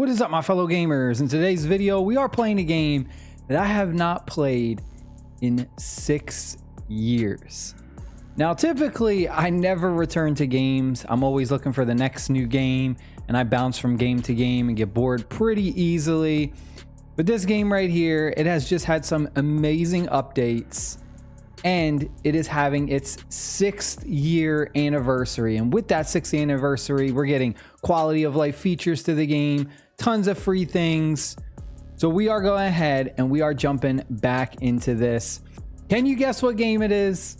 What is up, my fellow gamers? In today's video, we are playing a game that I have not played in 6 years. Now, typically, I never return to games. I'm always looking for the next new game, and I bounce from game to game and get bored pretty easily. But this game right here, it has just had some amazing updates, and it is having its 6th year anniversary. And with that 6th anniversary, we're getting quality of life features to the game, tons of free things. So we are going ahead and we are jumping back into this. Can you guess what game it is?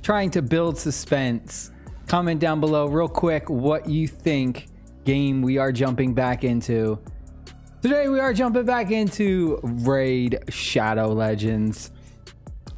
Trying to build suspense. Comment down below real quick what you think game we are jumping back into. Today we are jumping back into Raid Shadow Legends.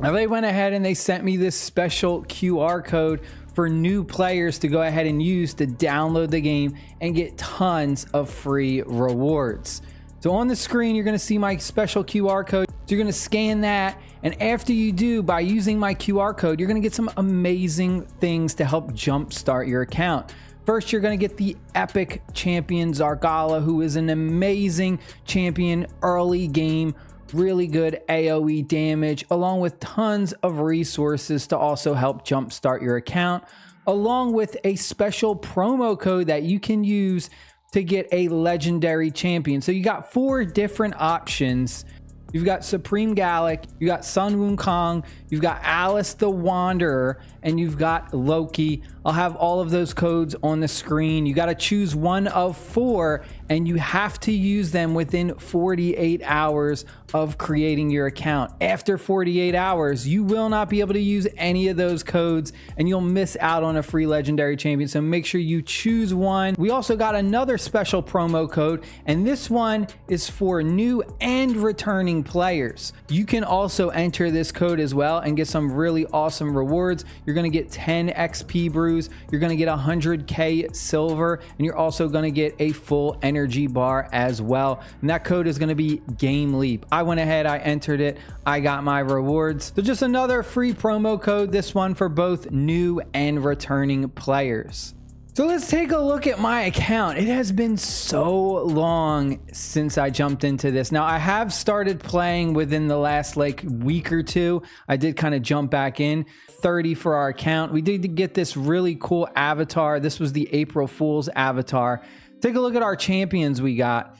Now they went ahead and they sent me this special QR code for new players to go ahead and use to download the game and get tons of free rewards. So on the screen, you're going to see my special QR code. So you're going to scan that. And after you do, by using my QR code, you're going to get some amazing things to help jumpstart your account. First, you're going to get the epic champion Zargala, who is an amazing champion early game. Really good AoE damage, along with tons of resources to also help jumpstart your account, along with a special promo code that you can use to get a legendary champion. So you got 4 different options. You've got Supreme Gallic, you got Sun Wukong, you've got Alice the Wanderer, and you've got Loki. I'll have all of those codes on the screen. You got to choose one of 4, and you have to use them within 48 hours of creating your account. After 48 hours, you will not be able to use any of those codes, and you'll miss out on a free legendary champion. So make sure you choose one. We also got another special promo code, and this one is for new and returning players. You can also enter this code as well and get some really awesome rewards. You're going to get 10 XP brews, you're going to get 100k silver, and you're also going to get a full energy bar as well. And that code is going to be Gameleap. I went ahead, I entered it, I got my rewards. So just another free promo code, this one for both new and returning players. So let's take a look at my account. It has been so long since I jumped into this. Now I have started playing within the last week or two. I did kind of jump back in. 30 for our account. We did get this really cool avatar. This was the April Fool's avatar. Take a look at our champions we got.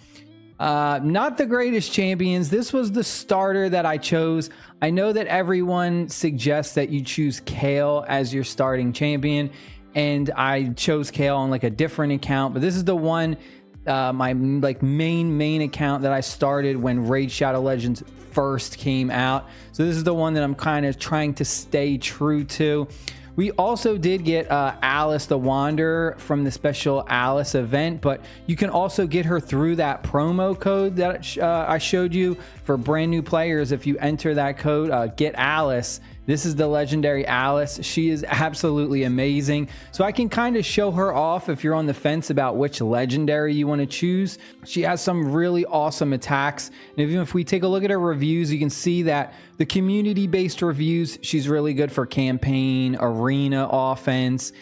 Not the greatest champions. This was the starter that I chose. I know that everyone suggests that you choose Kale as your starting champion, and I chose Kale on a different account, but this is the one, my main account that I started when Raid Shadow Legends first came out. So this is the one that I'm kind of trying to stay true to. We also did get Alice the Wanderer from the special Alice event, but you can also get her through that promo code that I showed you for brand new players. If you enter that code, Get Alice. This is the legendary Alice. She is absolutely amazing. So I can kind of show her off if you're on the fence about which legendary you want to choose. She has some really awesome attacks. And even if we take a look at her reviews, you can see that the community-based reviews, she's really good for campaign, arena offense,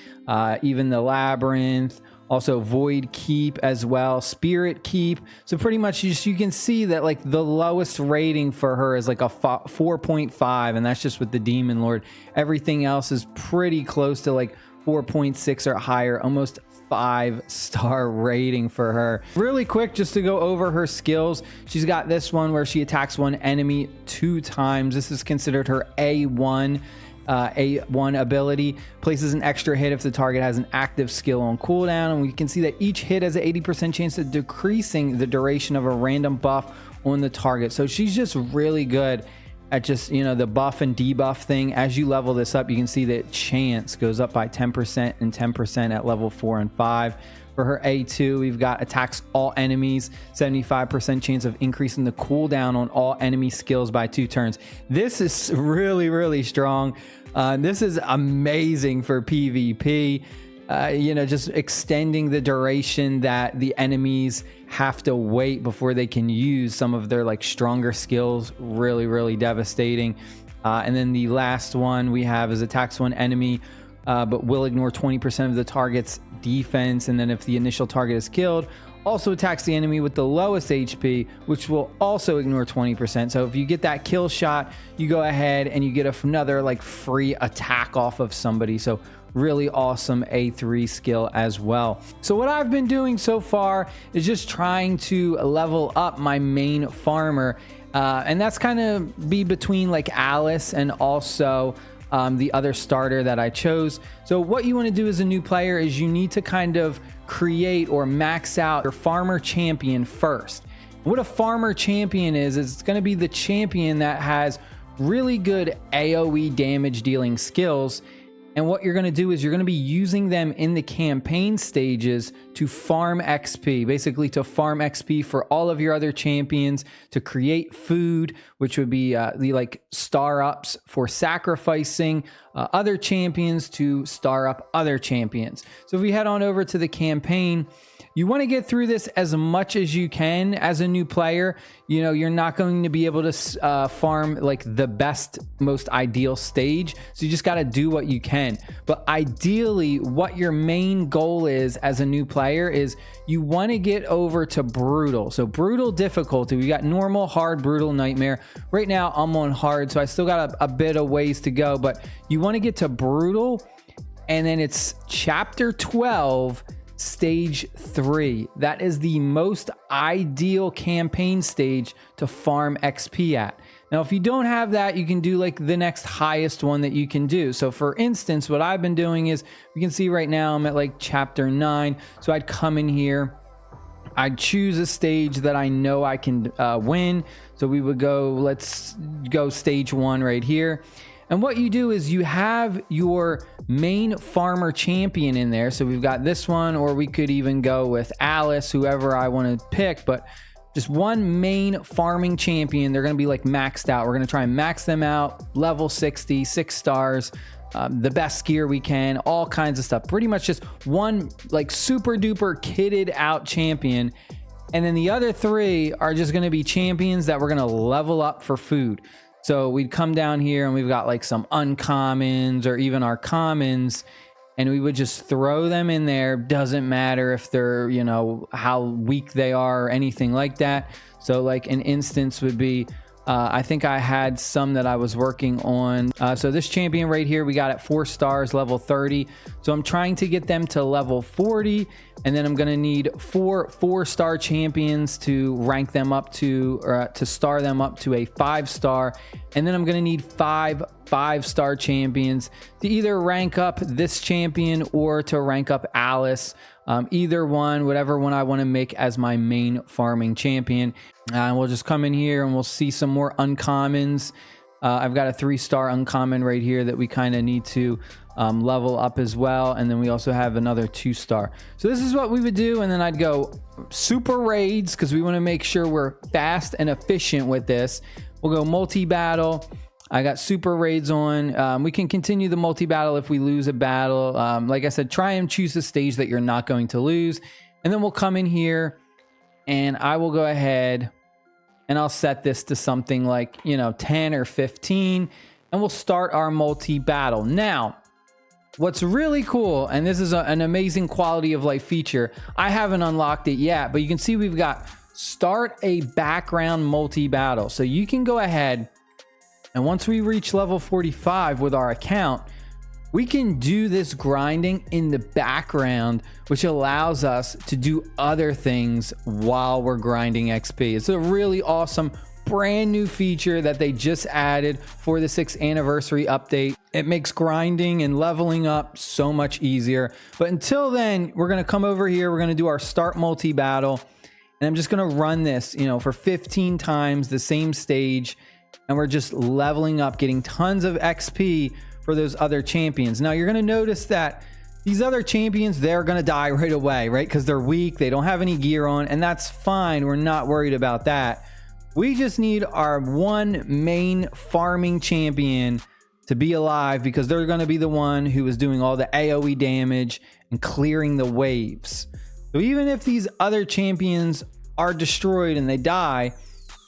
even the labyrinth. Also Void Keep as well, Spirit Keep. So pretty much you can see that the lowest rating for her is a 4.5, and that's just with the Demon Lord. Everything else is pretty close to 4.6 or higher, almost 5-star rating for her. Really quick, just to go over her skills, she's got this one where she attacks one enemy 2 times. This is considered her A1 ability. Places an extra hit if the target has an active skill on cooldown, and we can see that each hit has an 80% chance of decreasing the duration of a random buff on the target. So she's just really good at just, the buff and debuff thing. As you level this up, you can see that chance goes up by 10% and 10% at level 4 and 5. For her A2, we've got attacks all enemies, 75% chance of increasing the cooldown on all enemy skills by 2 turns. This is really, really strong. This is amazing for PvP. Just extending the duration that the enemies have to wait before they can use some of their stronger skills. Really, really devastating. And then the last one we have is attacks one enemy but will ignore 20% of the target's defense, and then if the initial target is killed, also attacks the enemy with the lowest HP, which will also ignore 20%. So if you get that kill shot, you go ahead and you get another like free attack off of somebody. So really awesome A3 skill as well. So what I've been doing so far is just trying to level up my main farmer. And that's kind of be between like Alice and also the other starter that I chose. So what you want to do as a new player is you need to kind of create or max out your farmer champion first. What a farmer champion is it's going to be the champion that has really good AoE damage dealing skills. And what you're going to do is you're going to be using them in the campaign stages to farm XP, basically to farm XP for all of your other champions, to create food, which would be the like star ups for sacrificing other champions to star up other champions. So if we head on over to the campaign, you want to get through this as much as you can as a new player. You know, you're not going to be able to farm like the best, most ideal stage. So you just got to do what you can. But ideally, what your main goal is as a new player is you want to get over to brutal. So brutal difficulty, we got normal, hard, brutal, nightmare. Right now I'm on hard, so I still got a bit of ways to go, but you want to get to brutal, and then it's chapter 12, stage 3. That is the most ideal campaign stage to farm XP at. Now, if you don't have that, you can do like the next highest one that you can do. So for instance, what I've been doing is, you can see right now I'm at like chapter 9. So I'd come in here, I'd choose a stage that I know I can win. So we would go, let's go stage 1 right here. And what you do is you have your main farmer champion in there. So we've got this one, or we could even go with Alice, whoever I want to pick, but just one main farming champion. They're going to be like maxed out. We're going to try and max them out, level 60, 6 stars, the best gear we can, all kinds of stuff. Pretty much just one like super duper kitted out champion. And then the other 3 are just going to be champions that we're going to level up for food. So we'd come down here and we've got like some uncommons or even our commons, and we would just throw them in there. Doesn't matter if they're, you know, how weak they are or anything like that. So like an instance would be, I think I had some that I was working on. So this champion right here, we got at 4 stars, level 30. So I'm trying to get them to level 40. And then I'm going to need 4 4-star champions to rank them up to, or to star them up to a 5-star. And then I'm going to need 5 5-star champions to either rank up this champion or to rank up Alice. Either one, whatever one I want to make as my main farming champion. And we'll just come in here and we'll see some more uncommons. I've got a 3-star uncommon right here that we kind of need to level up as well. And then we also have another 2-star. So this is what we would do. And then I'd go super raids because we want to make sure we're fast and efficient with this. We'll go multi-battle. I got super raids on. We can continue the multi-battle if we lose a battle. Like I said, try and choose a stage that you're not going to lose. And then we'll come in here and I will go ahead and I'll set this to something like, you know, 10 or 15, and we'll start our multi-battle. Now, what's really cool, and this is an amazing quality of life feature, I haven't unlocked it yet, but you can see we've got start a background multi-battle. So you can go ahead, and once we reach level 45 with our account, we can do this grinding in the background, which allows us to do other things while we're grinding XP. It's a really awesome brand new feature that they just added for the 6th anniversary update. It makes grinding and leveling up so much easier. But until then, we're going to come over here. We're going to do our start multi-battle. And I'm just going to run this, you know, for 15 times the same stage. And we're just leveling up, getting tons of XP for those other champions. Now you're going to notice that these other champions, they're going to die right away, right? Because they're weak, they don't have any gear on, and that's fine. We're not worried about that. We just need our one main farming champion to be alive, because they're going to be the one who is doing all the AoE damage and clearing the waves. So even if these other champions are destroyed and they die,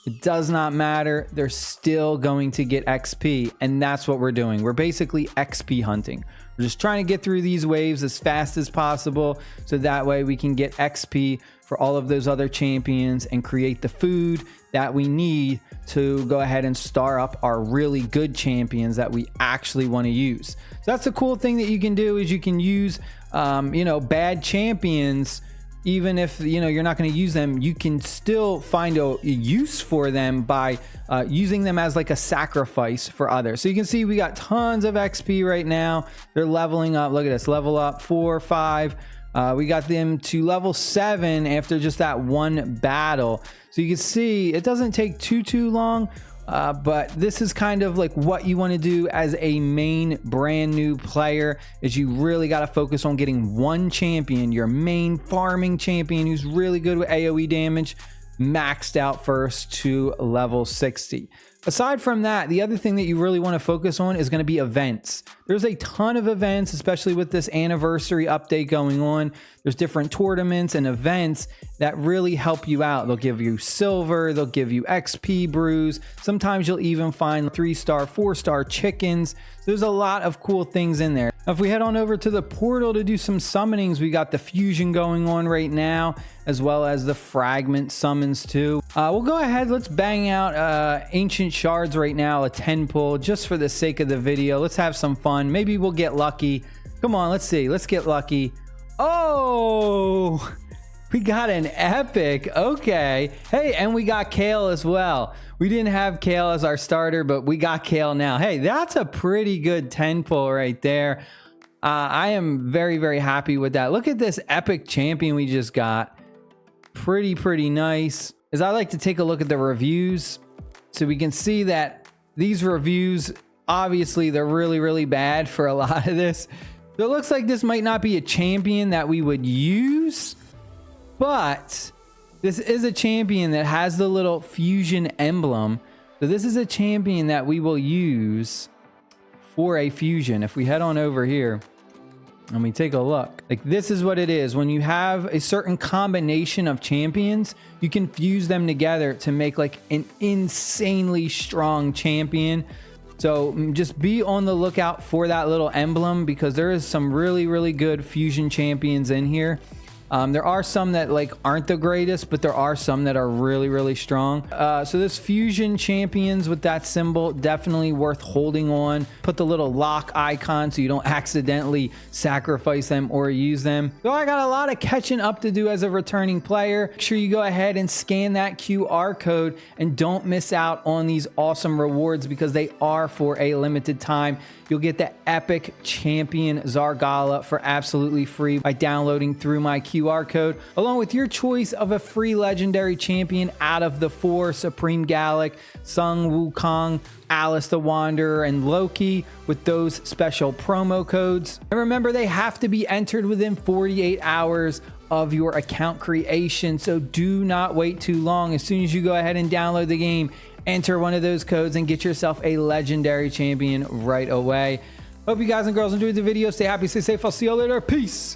it does not matter. They're still going to get XP, and that's what we're doing. We're basically XP hunting. We're just trying to get through these waves as fast as possible, so that way we can get XP for all of those other champions and create the food that we need to go ahead and star up our really good champions that we actually want to use. So that's the cool thing that you can do, is you can use bad champions. Even if you're not going to use them, you can still find a use for them by using them as like a sacrifice for others. So you can see we got tons of XP right now. They're leveling up. Look at this, level up 4, 5. We got them to level 7 after just that one battle. So you can see it doesn't take too long. But this is kind of like what you want to do as a main brand new player, is you really got to focus on getting one champion, your main farming champion who's really good with AoE damage, maxed out first to level 60. Aside from that, the other thing that you really want to focus on is going to be events. There's a ton of events, especially with this anniversary update going on. There's different tournaments and events that really help you out. They'll give you silver, they'll give you XP brews. Sometimes you'll even find 3-star, 4-star chickens. So there's a lot of cool things in there. Now, if we head on over to the portal to do some summonings, we got the fusion going on right now, as well as the fragment summons too. We'll go ahead, let's bang out ancient shards right now, a 10 pull, just for the sake of the video. Let's have some fun. Maybe we'll get lucky. Come on, let's see. Let's get lucky. Oh, we got an epic. Okay. Hey, and we got Kale as well. We didn't have Kale as our starter, but we got Kale now. Hey, that's a pretty good 10 pull right there. I am very, very happy with that. Look at this epic champion we just got. Pretty nice. As I like to take a look at the reviews, so we can see that these reviews, obviously they're really bad for a lot of this. So it looks like this might not be a champion that we would use, but this is a champion that has the little fusion emblem. So this is a champion that we will use for a fusion. If we head on over here and we take a look, like this is what it is. When you have a certain combination of champions, you can fuse them together to make like an insanely strong champion. So just be on the lookout for that little emblem, because there is some really good fusion champions in here. There are some that like aren't the greatest, but there are some that are really strong. So this fusion champions with that symbol, definitely worth holding on. Put the little lock icon so you don't accidentally sacrifice them or use them. So I got a lot of catching up to do as a returning player. Make sure you go ahead and scan that QR code and don't miss out on these awesome rewards, because they are for a limited time. You'll get the epic champion Zargala for absolutely free by downloading through my QR code, along with your choice of a free legendary champion out of the 4: Supreme Gallic, Sung Wukong, Alice the Wanderer, and Loki, with those special promo codes. And remember, they have to be entered within 48 hours of your account creation, so do not wait too long. As soon as you go ahead and download the game, enter one of those codes and get yourself a legendary champion right away. Hope you guys and girls enjoyed the video. Stay happy, stay safe. I'll see you later. Peace.